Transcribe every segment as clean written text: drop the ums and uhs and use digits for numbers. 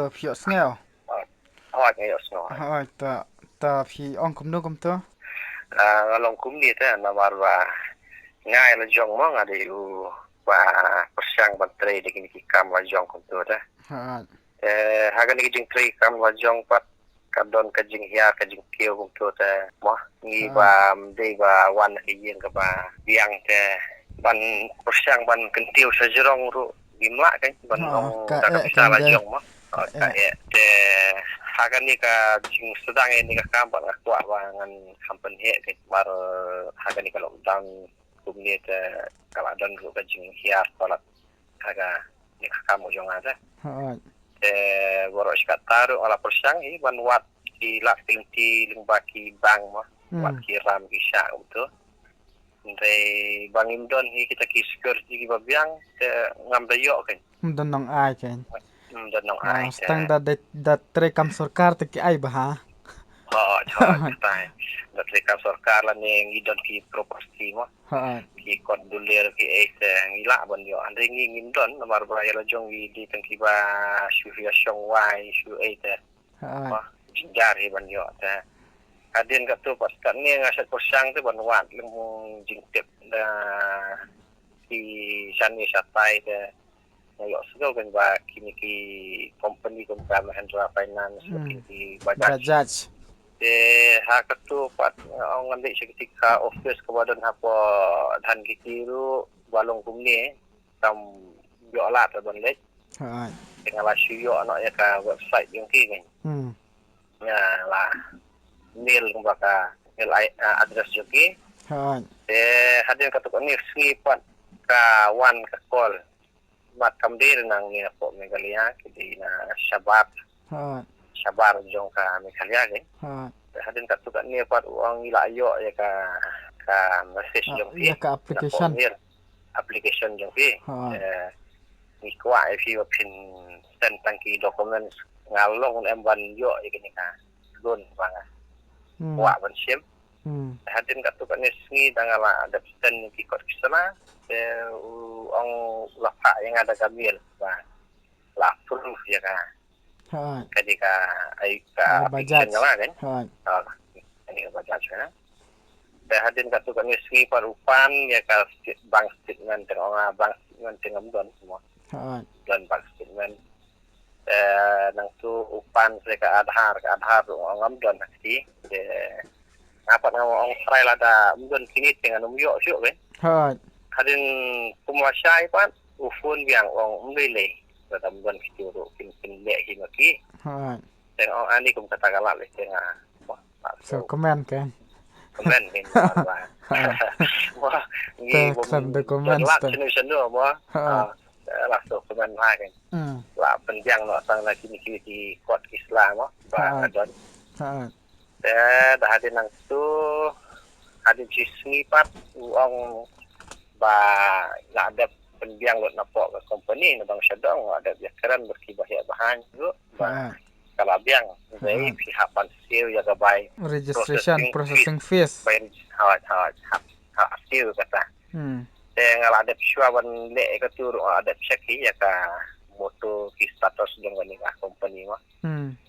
phiểu nghèo. hỏi ngay ở snow Hỏi ta phi ông cũng đâu cũng to. ngalong kum ni ta na marwa ngai la jong mo ngadi u wa persang bantre de kini kam wa jong kum to ta Hỏi. haga ni jing tri kam wa jong pat kadon ka jing hia ka jing kio kum to ta mo ni ba de ba wan ki yin ka ba yang te ban persang ban kentiu sa jerong ru gimla kan ban ong ta ka bisa la jong mo ka te hagan ni ka jing sedang ni ka kampan ka kwa wangan kampan he ke bar hagan ni ka lockdown kumni te kala dan ru ka jing hiar pala haga ni ka kamu jong ada te boro skataru ala persang hi ban wat ki lak tingti lingbaki bang mo wat ki ram ki sha umto ndre bangindon hi kita ki security ki babyang te ngamdayo kan Dan nong ai kan. dan nong ai Stang da trekam sarkar te ki ai ba ha. Tai dari ka sarkar la ne ngidon ki property mo ki kod dulir ki ngila bon yo andre ngi ngindon nomor ba ya jong wi di tang ki ba shu ya shong wai shu jar hi bon yo ta adin ka tu pas kan ne ngasat posang tu bon wat lemu jing tip da ki san ni satai te yo sugo kan ba kini ki company kum ka Mahendra Finance ki Bajaj hakatu pat ang ngambil seketika office kebadan apa dan kikiru balong kumni tam yo alat ban lek dengan la syu anak ya ka website yang ki kan ya la mail kumbaka mail address joki hadin katuk ni sni pat ka wan ka call mat kamdir nang ni po megalia kidi na sabar jong ka megalia ke hadin katuk ni pat uang ila yo ya ka message jong ya ka application jong ki ni kwa if you pin send tangki documents ngalong emban yo ikini ka gun banga wa ban sim hadin katuk ni sngi dangala ada send ki kot kisana ong lapa yang ada kamil ba la proof ya ka ketika ai ka application kan ini Bajaj kan hadin katuk ni sngi parupan ya ka bank statement tengok bank statement tengok don semua dan bank statement nang tu upan saya ka adhar ngam don nanti apa nama ong try lada don kini dengan umyo syuk kan hadin pumasai pan ufun biang ong mbele dalam don kituru pin le himaki tengok ani kum kata galak le tengah so comment kan comment kan wah ni bom dokumen senu mo lah so comment ha kan la penjang no sang la kini di kot Islam mo ba don dah hadin nang tu hadin sismi pat uang ba la ada penjang lot napok ke company na bang syadong ada biakaran berkibah ya bahan tu ba kalau biang dari pihak pansil ya gabai processing fees bayan hasil kata ngala ada syuaban le ka tur ada check ya ka moto ki status dengan ni company mah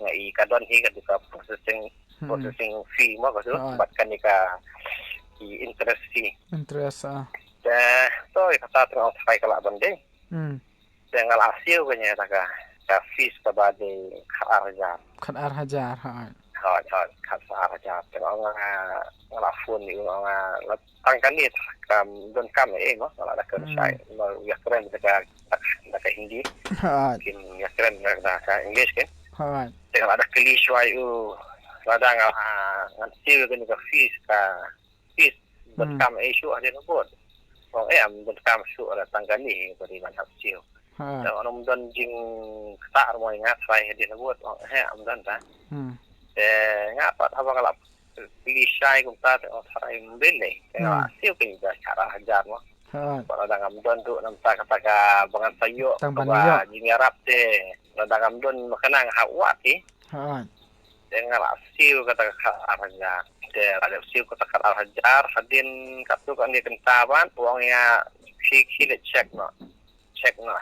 ngai kadon hi ka processing fee mah ka tu batkan ni ka interest to kata terang sai kala bande ngala hasil kanya ta ka fees ka bade khar hajar khar hajar terang ngala phone ni ngala tangkan ni kam don kam no ngala ka sai no ya keren ka hindi kin ya keren ka english kan tengok ada kali syai ada nganti ka fees betkam isu ada nobot am betkam su ada tangkan ni beri man hasil kalau nom don jing kata mo ingat sai ada nobot am don ta ngapa apa kalau pilih syai kum ta sai mbele hasil ke cara hajar mo kalau dangam don tu nampak kata bangan sayo ba jing arab te dangam don makanang hawat dengan hasil kata hajar ada hasil kata hajar hadin katu kan dia kentaban uangnya check no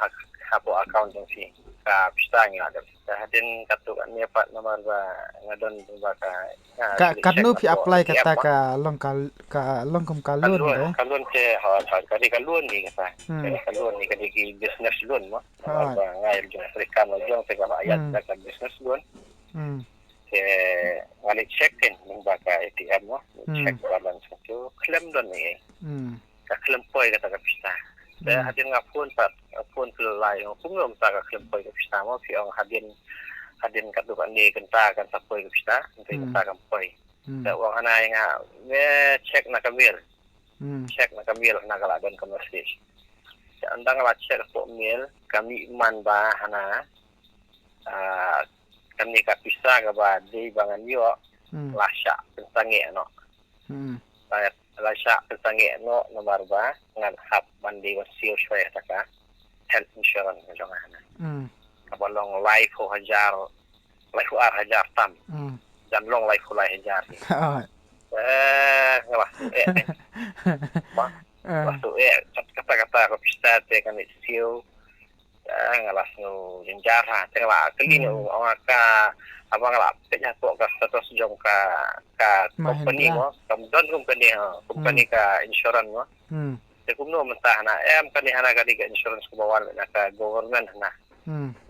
hapo account yang si ka pista nga ada hadin katuk an pat nomor ba ngadon ba ka kadnu pi apply kata ka long kum kalun de kalun te ha kali kalun ni kata kalun ni kali ki business loan mo ba ngai jo serikan jo te ka ayat ka business loan ke wali check-in mung ba ka ATM mo check balance tu claim don ni ka claim poi kata ka pista hadin nga phone kelai pun belum tak klaim poi ke pista mo pi ong hadin katuk ni kenta kan sapoi ke pista nanti kenta kan poi ta wang anai nga me check na kamil na kala don komersis andang la check po mil kami man ba hana kami ka pista ka ba di bangan yo lasya pensange no lasya pensange no nomor ba ngan hab mandi wasio shway taka health insurance ka jongana kabalong life ho hajar tam dan long life ho hajar ngalah waktu kata-kata ko pista te kan sio ngalas no jenjara te la kali no ka abang la penya to ka status jong ka company mo company ka insurance mo te kumno mentah na kani hana kali ka insurance ko bawal na ka government na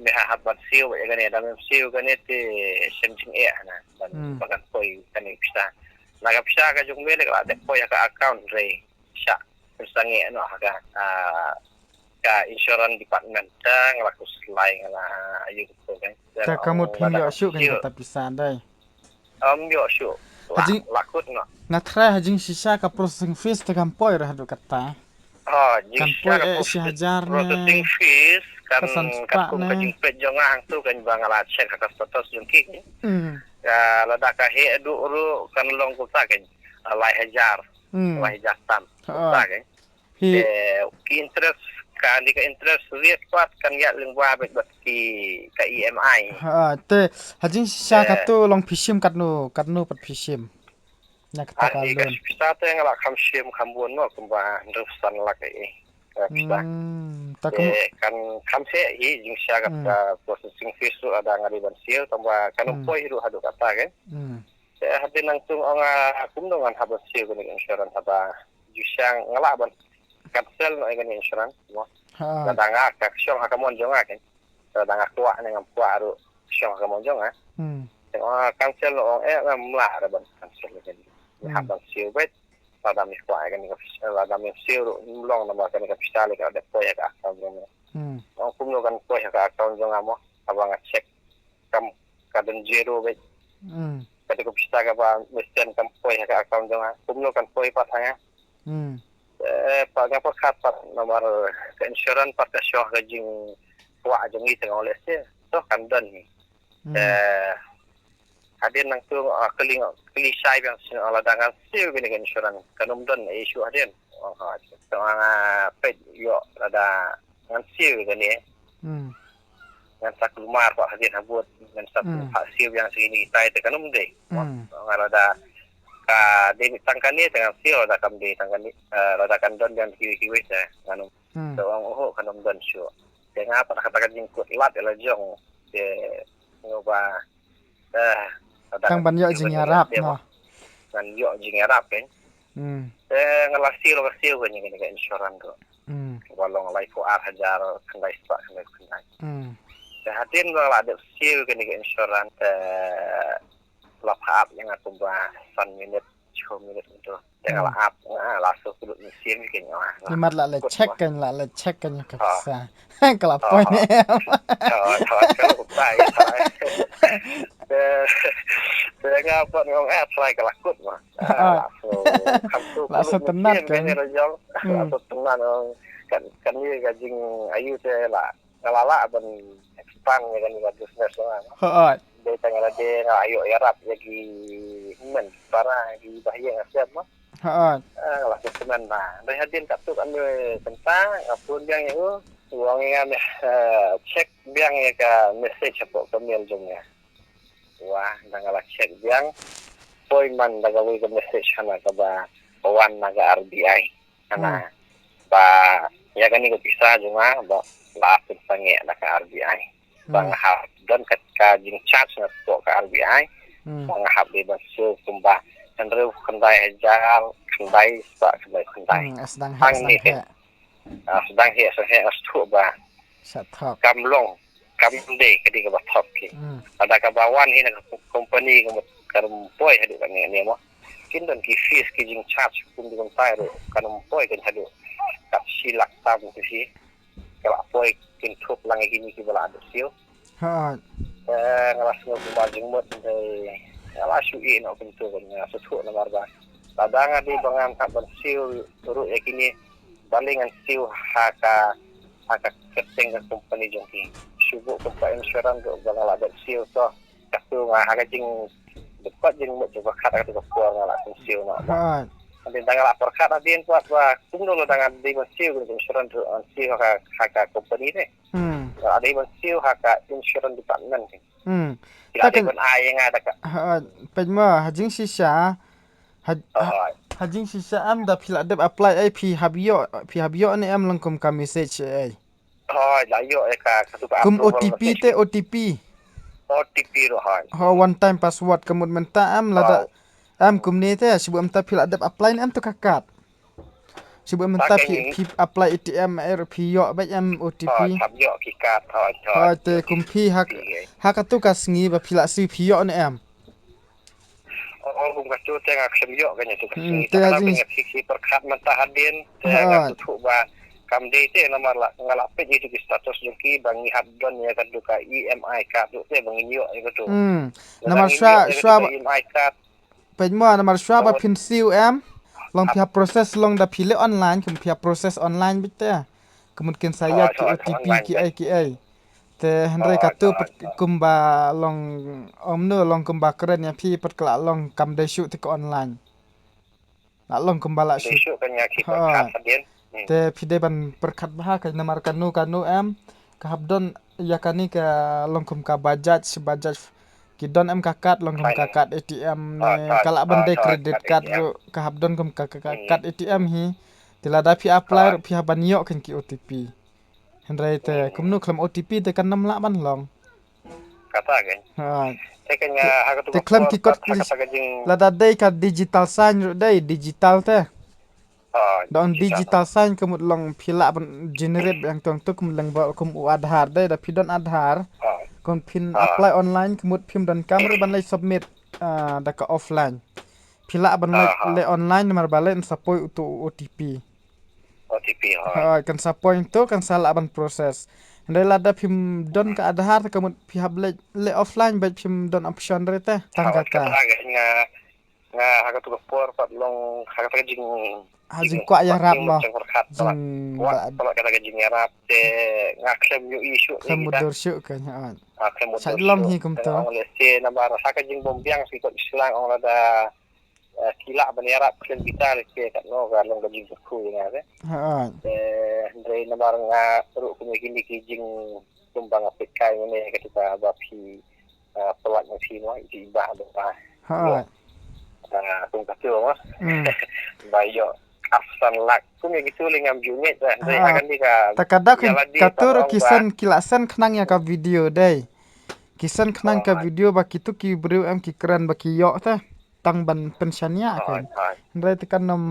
me habat sio ya gani dalam sio gani te semjing na dan bagat poi kani pista naga pista ka jong mele ka de poi ka account re sya persange no ka insurance department ngelaku selai ngala ayu tu kan ta kamu pin yo syu kan kata pista dai yo syu lakut no na tra hajing sisa ka processing fees ta kan poi ra do kata jing si hajar processing fees kan kum ka jing pet jonga tu kan bangala check ka status jong ki lada ka he du ru kan long ku ta kan lai hajar tam ta kan ki interest kan di ka interest rate pat kan ya lingwa bet ki ka EMI te hajing sisa ka tu long phishim katnu pat phishim na kata ka lon pista te ngala kham shim khambon no kumba ndusan lak pista kan kham se hi jing sya ka processing fees tu ada ngari ban sil tamba kan poi ru hadu kata ke hadin nang tung onga kumdongan habas sil kun insurance aba jusang ngala ban cancel no dengan insurance mo dadanga ka syong hakamon jonga kan dadanga tua dengan puak ru syong hakamon jonga cancel no ngamla ra ban cancel kan habang siu bet pada mi kwa kan ni pada mi siu long nama kan ka pistale ka de poya ka account mo kumno kan poya ka account jonga mo abang check kam kadon zero bet kata ko pista ka ba western kam poya ka account jonga kumno kan poya patanga paga pakat pat nomor ke insurance pat ka syah ka jing wa jongi tengah oleh se to kan dan ni hadin nang tu keli sai yang ala dangan sil gini insurance kanum dan isu hadin to pet yo ada ngan sil gini ngan saklumar pak hadin habut ngan sil yang segini tai te kanum de ada ka de tangkani dengan sil ada kam de tangkani ada kan don yang kiwi kanum to kanum dan syu dengan apa katakan jingkut lat ala jong de ngoba tang ban yo jing arab no kan yo jing arab kan ngelasi lo kasih kan yang ini insurance tu walong life for hajar kendai sebab kendai hatin lo ada sil kan yang insurance lapap yang aku bahas 1 minit 2 minit itu yang lapap langsung kudu mesin kan limat la check kan ya kapsa kalau poin kalau utai saya apa ngomong apply ke lakut mah langsung tenat kan langsung tenat kan ni gajing ayu saya lah ngalala ban expand kan ni business lah dia tengah ada ayo Arab lagi men para di bahaya siap mah langsung tenan nah dari hadin kat tu kan tentang apun yang itu uang yang cek biang ya ke message apa email jomnya wah nangala check biang poin man daga we ke message hana ka ba wan naga RBI hana ba ya kan ni ko bisa juma ba la sange na ka RBI Sanghap dan ketika jing charge na to ka RBI sanghap di basu kumba andru kendai hajal kendai sa kendai sedang ang ni sedang he so he astu ba sathok kamlong kamde kedi ka bathop ki ada ka bawan hi na company ka karum poi hadu kan ni mo kin don ki fees ki jing charge kum di kon tai ro kanum poi kan hadu ka silak tam ki si kala poi kin thup lang ki ki bala adu siu ngalas ngo kumajing mot de alasyu i no pintu kan sesu na marba padanga di bangan ka bersiu turu yakini balingan siu haka keteng ka company jongki subuh kumpa insurans go bangala bersiu to katu haka jing dekat jing mot coba kata ka kuar ngala siu no nanti tanggal lapor kat adien buat wa tunggu lo dengan di bersiu insurans siu haka company ni ada bersiu haka insurans department takan ai nga taka pejma hajing sisa hajing sisa am da phila dep apply ai phi habio ni am langkum ka message ai la yo ka kum OTP ro one time password kemud menta am lada am kum ni te sebab am ta phila dep apply ni am tu kakat sebab am ta phi apply ATM phi yo ba am OTP habio ki kat te kum phi hak tu ka sngi ba phila si phi yo ni am kum ka tu te ngak semyo kan tu te hajing ki perkat menta hadin te ngak tu ba kam de te nomor la ngalap pe itu status joki bangi habdon ya kan duka EMI card tu te bangi yo itu nomor swa EMI card pejma nomor swa ba pin siu am long pihak proses long da phile online kum pihak proses online bita kemudian saya ki OTP ki ai te hendrai katu kumba long omno long kumba keren ya phi pat kala long kam de shu te online la long kumba la shu kan ya ki perkat hadin te pide ban perkat bah ka namar kanu am ka habdon yakani ka longkum ka bajaj kidon am kakat longkum kakat ATM kala bande credit card ka habdon kum ka kakat ATM hi tilada pi apply pi habanyo kan ki OTP hendrai te kumnu klam OTP te kan nam la ban long kata kan te kan ya ha te klam ki kot lada dai ka digital sign dai digital te don digital sign kemud long phila generate yang tong tu kum lang ba kum Aadhaar dai da pidon Aadhaar kon pin apply online kemud phim dan kamera ban lay submit da ka offline phila ban lay online mar balen sapoi utu OTP kan sapoi tu kan sala ban proses ndai lada phim don ka Aadhaar kemud pihab lay offline ba phim don option rete tanggata nga haga tu por pat long haga jing hajing kwa ya rap mo kalau kata jing ya rap te nga klem yu isu klem mudur syu kan ha klem mudur sa long hi kum to oleh se na bar haga jing bombiang si ko islang ong ada kila ban ya rap klem vital ke kat no ga long jing ku ya de ha ndre na bar nga ru ku kini ki jing tumbang apikai ne ketika bapi pelat nasi mo iba ba ha tung kacau mas bayo afsan lak kum ya gitu lingam junit dah akan dika takadak katur kisan kilasan khnang ya ka video dai kisan khnang ka video ba kitu ki breu am ki kran ba ki yo ta tang ban pensianya kan ndai tekan nom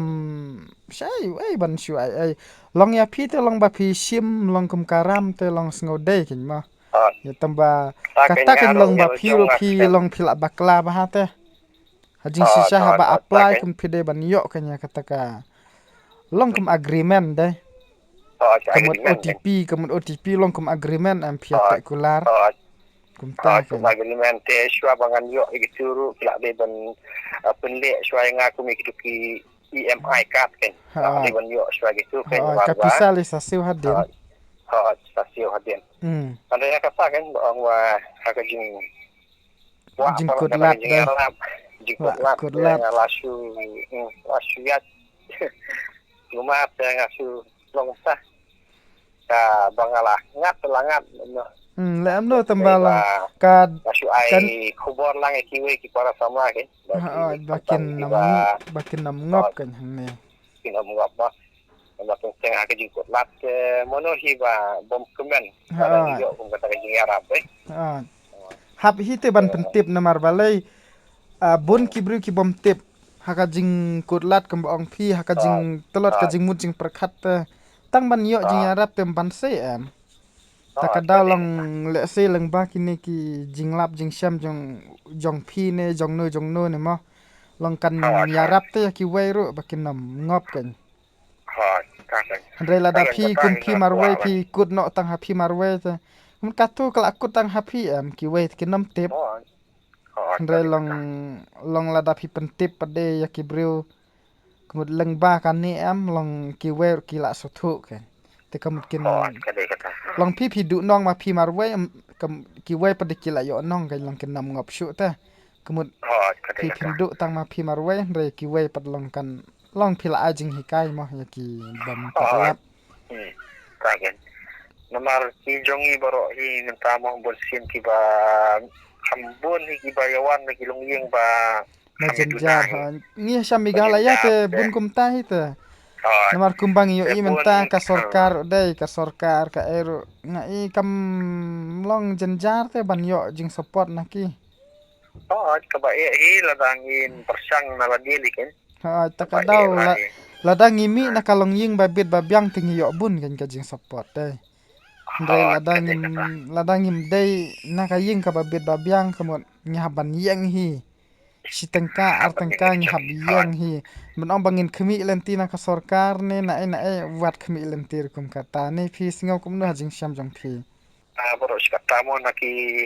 sai ai ban shu ai long ya phi te long ba phi sim long kum karam te long sngo dai kin ma ya tamba kata kan long ba phi long phila bakla ba ha te hajing sisa haba apply kum pide ban yo kanya kataka long kum agreement dai kemudian OTP long kum agreement am pihak particular kum ta kum agreement te shwa bangan yo igituru kila de ban penle shwa nga kum ki EMI card kan de ban yo shwa gitu kan kapitalisasi hadin stasiun hadin anda ya kata kan bahwa hakajing kudlat dai kudlat lasu ya cuma saya ngasu long sah ka bangala ngat langat le amno tambala ka kan khubor lang kiwe ki para sama kan bakin nam ngop kan ne kinam ngop ba Bakit saya akan jemput lat mono hiba bom kemen. Ha Barang iyo kung kata kajing Arab ha hab hi te ban pentip na mar balai bun ki bru ki bom tip haka jing kutlat kam ong phi haka jing telot ka jing mut jing perkhat tang ban yo jing Arab tem ban se am takadaw long le se lang ba kini ki jing lap jing sham jong phi ne jong no ne mo long kan yarap te ki weiru bakinam ngop kan Andrei lada phi kum phi marwei phi kut no tang ha phi marwei te mun katu kala kut tang ha phi am ki wei ki nam tip Andrei long lada phi pentip pade ya ki breu kumut leng ba kan ni am long ki wei ki la so thu kan te kamut kin long phi du nong ma phi marwei kam ki wei pade ki la yo nong kan long kin nam ngop shu ta kumut phi phindu tang ma phi marwei Andrei ki wei pad long kan long phi la ajing hikai mo ya ki bam patlap Kagen. Namar ki jongi baro hi mentamo bolsin ki ba hambun ki ba yawan ki longyeng ba majenjar ni shamigala ya te bun kumta hita namar kumbang yo I menta ka sorkar ka eru ngai kam long jenjar te ban yo jing support naki ka ba hi ladangin persang na ladili ken takadaw ladang imi na kalong ying babit babyang tingi yo bun kan ka jing support te Andrei ladang im dei na ka ying ka babit babyang kamot nyaban yang hi sitengka artengka nyahab yang hi menong bangin khmi lenti na ka sarkar ne na wat khmi lenti kum kata ne phi singaw kum na jing syam jong phi boro kata mo na ki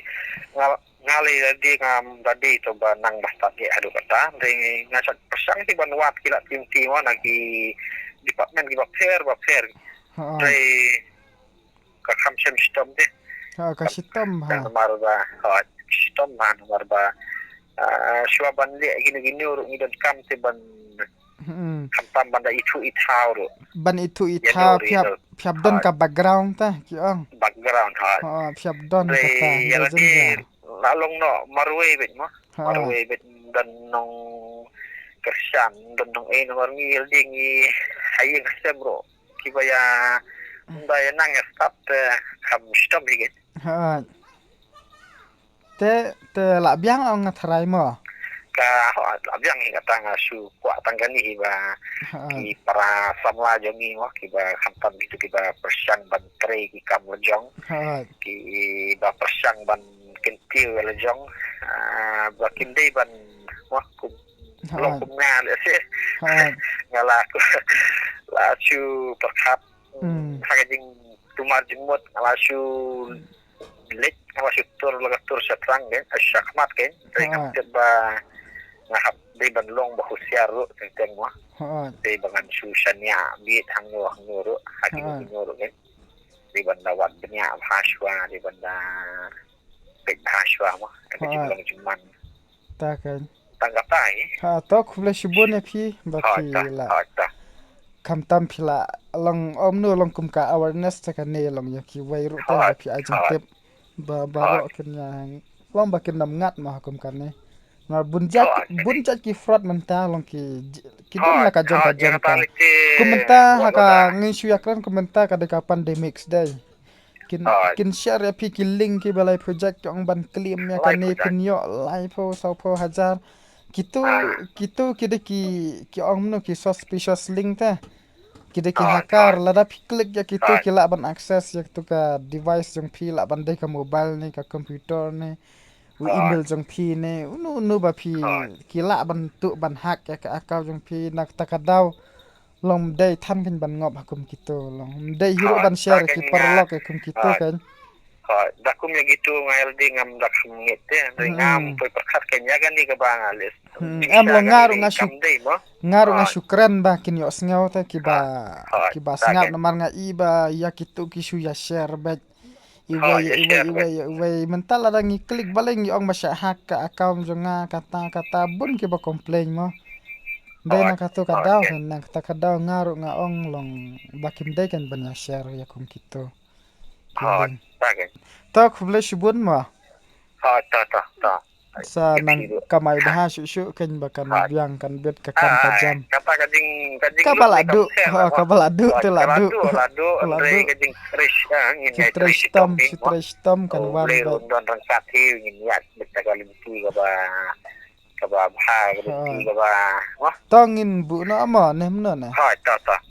ngali di ngam dadi to ba nang basta ge hadu kata ring ngasak persang ti ban wat kila tim ti mo na ki department ki ba fair dai ka kham sem sistem de ka sistem ha marba sistem man marba shwa ban le gini uru ngidon kam te ban tam ban da itu itau ru ban itu itau phiap don ka background ta ki ong background ha phiap don kata jadi lalong no marwe bet mo marwe bet dan nong kersan dan nong nomor ngil dingi hayin sebro kibaya daya nang start kam stop digit ha te la biang ong ngathrai mo ka abyang kata ngasu kwa tanggani ba ki para samla jongi mo ki ba khampan itu ki ba persang ban tre ki kam lejong ki ba persang ban kentil lejong ba kinde ban wa kum lo kum nga le se ngala ku la chu perkhat hagajing tumar jimut ngala chu lek ngala chu tur satrang gen asyakmat gen re ba ngahap di banlong bahusyar ru tenteng mo di bangan susanya bi hangu ru haki ru kan di banda wat benya bahaswa di banda pek bahaswa mo ada jumlah cuman ta kan tanggap tai ha to khule shibone phi ba phi la kam tam phila long omnu long kum ka awareness ta kan ne long yaki wai ru ta ba phi ajin tep ba ro kenya long ba kin nam ngat ma kum kan ne na bunjat ki fraud menta long ki dun la ka jong ka kumenta haka ngishu yakran kumenta ka de ka pandemics dai kin share ya pi ki link ki balai project ong ban claim ya ka ne pin yo live so po hazar kitu kide ki ong no ki suspicious link ta kide ki hakar lada pi click ya kitu ki la ban access ya tu ka device jong pi la ban de ka mobile ne ka computer ne email jong phi ne nu ba phi kila ban tu ban hack ya ka account jong phi nak takadaw long dai than kan ban ngop hakum kito long dai hiro ban share ki parlok kum kito kan dakum ya gitu ngail di ngam dak ngete ngam poi perkhat kenya kan ni ka bang alis am lo ngaru ngasukran ba kin yo sngaw ta ki ba sngaw namar nga iba ya kitu ki shu ya share ba iway mental ada ngi klik baling ong masya hak ka account jonga kata bun ki ba complain mo dai na katu kadaw na kata kadaw ngaru nga ong long bakim dai kan banya share ya kum kito to khuble shibun ma ta sa nang kamay dah syuk-syuk kan bakan biang kan bet kakan tajam kata kajing kabaladu kabaladu tu ladu ladu andre kajing tristom kan wan le rondon rang sathi ngin yat bet kali bukti ka ba bha ka bukti ka ba tongin bu na ama ne mna na ha ta